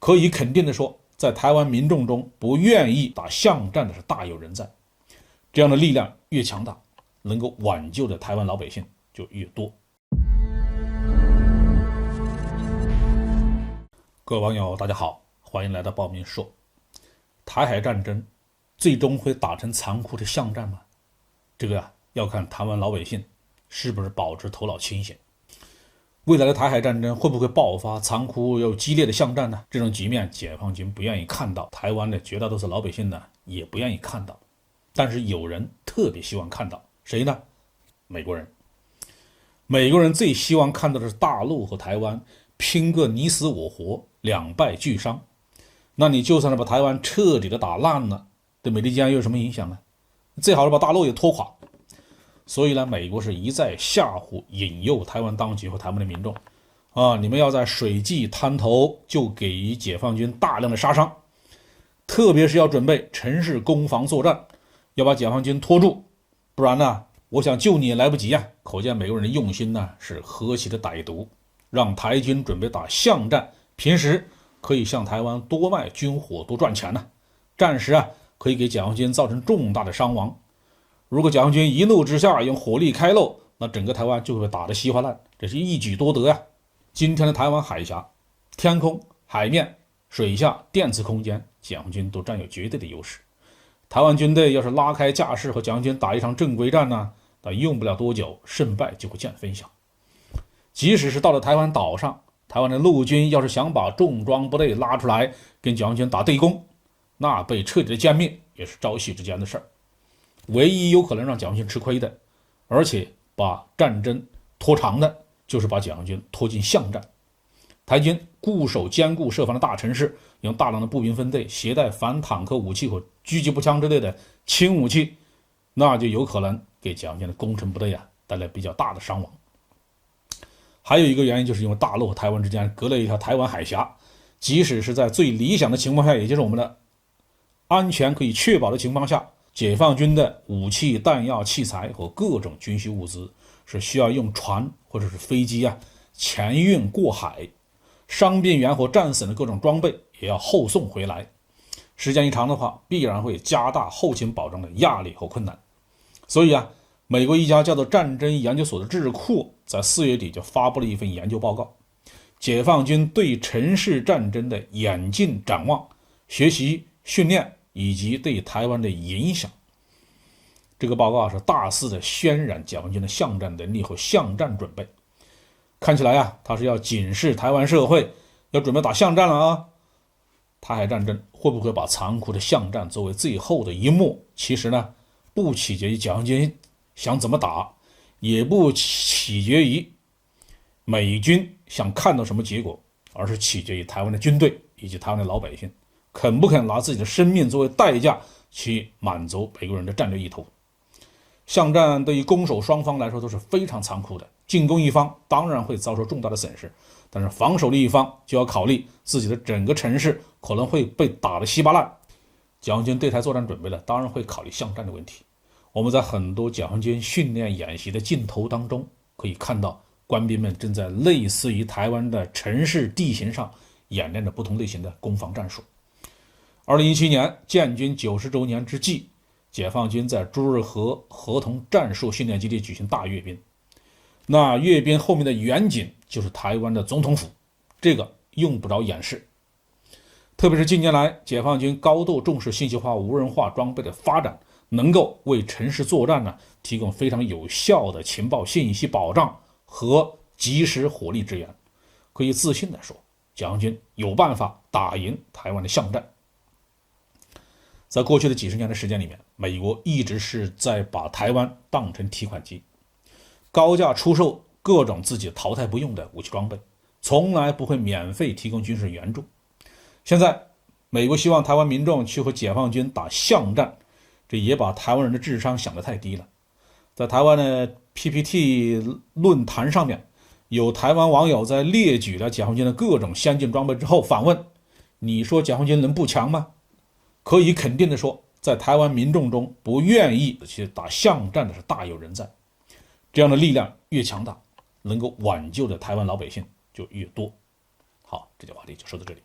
可以肯定的说，在台湾民众中不愿意打巷战的是大有人在。这样的力量越强大，能够挽救的台湾老百姓就越多。各位网友大家好，欢迎来到报民说。台海战争最终会打成残酷的巷战吗？这个要看台湾老百姓是不是保持头脑清醒。未来的台海战争会不会爆发残酷又激烈的巷战呢？这种局面解放军不愿意看到，台湾的绝大多数老百姓呢也不愿意看到，但是有人特别希望看到，谁呢？美国人。美国人最希望看到的是大陆和台湾拼个你死我活，两败俱伤。那你就算是把台湾彻底的打烂了，对美利坚又有什么影响呢？最好是把大陆也拖垮。所以呢，美国是一再吓唬引诱台湾当局和台湾的民众你们要在水际滩头就给予解放军大量的杀伤，特别是要准备城市攻防作战，要把解放军拖住，不然呢我想救你也来不及啊。可见美国人的用心呢是何其的歹毒，让台军准备打巷战，平时可以向台湾多卖军火多赚钱呢，战时可以给解放军造成重大的伤亡。如果解放军一怒之下用火力开漏，那整个台湾就会被打得稀巴烂，这是一举多得呀。今天的台湾海峡，天空、海面、水下、电磁空间，解放军都占有绝对的优势。台湾军队要是拉开架势和解放军打一场正规战呢，那用不了多久，胜败就会见分晓。即使是到了台湾岛上，台湾的陆军要是想把重装部队拉出来跟解放军打对攻，那被彻底的歼灭也是朝夕之间的事儿。唯一有可能让解放军吃亏的，而且把战争拖长的，就是把解放军拖进巷战。台军固守坚固设防的大城市，用大量的步兵分队携带反坦克武器和狙击步枪之类的轻武器，那就有可能给解放军的攻城部队带来比较大的伤亡。还有一个原因就是因为大陆和台湾之间隔了一条台湾海峡，即使是在最理想的情况下，也就是我们的安全可以确保的情况下，解放军的武器、弹药、器材和各种军需物资是需要用船或者是飞机前运过海，伤病员和战死的各种装备也要后送回来。时间一长的话，必然会加大后勤保障的压力和困难。所以美国一家叫做战争研究所的智库在4月底就发布了一份研究报告，解放军对城市战争的演进展望、学习训练以及对台湾的影响。这个报告是大肆的渲染解放军的巷战能力和巷战准备。看起来他是要警示台湾社会要准备打巷战了台海战争会不会把残酷的巷战作为最后的一幕，其实呢不取决于解放军想怎么打，也不取决于美军想看到什么结果，而是取决于台湾的军队以及台湾的老百姓肯不肯拿自己的生命作为代价去满足美国人的战略意图。巷战对于攻守双方来说都是非常残酷的，进攻一方当然会遭受重大的损失，但是防守的一方就要考虑自己的整个城市可能会被打得稀巴烂。解放军对台作战准备了，当然会考虑巷战的问题。我们在很多解放军训练演习的镜头当中可以看到，官兵们正在类似于台湾的城市地形上演练着不同类型的攻防战术。2017年建军90周年之际，解放军在朱日和合同战术训练基地举行大阅兵。那阅兵后面的远景就是台湾的总统府，这个用不着演示。特别是近年来解放军高度重视信息化、无人化装备的发展，能够为城市作战提供非常有效的情报信息保障和及时火力支援。可以自信地说，解放军有办法打赢台湾的巷战。在过去的几十年的时间里面，美国一直是在把台湾当成提款机，高价出售各种自己淘汰不用的武器装备，从来不会免费提供军事援助。现在美国希望台湾民众去和解放军打巷战，这也把台湾人的智商想得太低了。在台湾的 PPT 论坛上面，有台湾网友在列举了解放军的各种先进装备之后反问，你说解放军能不强吗？可以肯定的说，在台湾民众中不愿意去打巷战的是大有人在。这样的力量越强大，能够挽救的台湾老百姓就越多。好，这节话题就说到这里。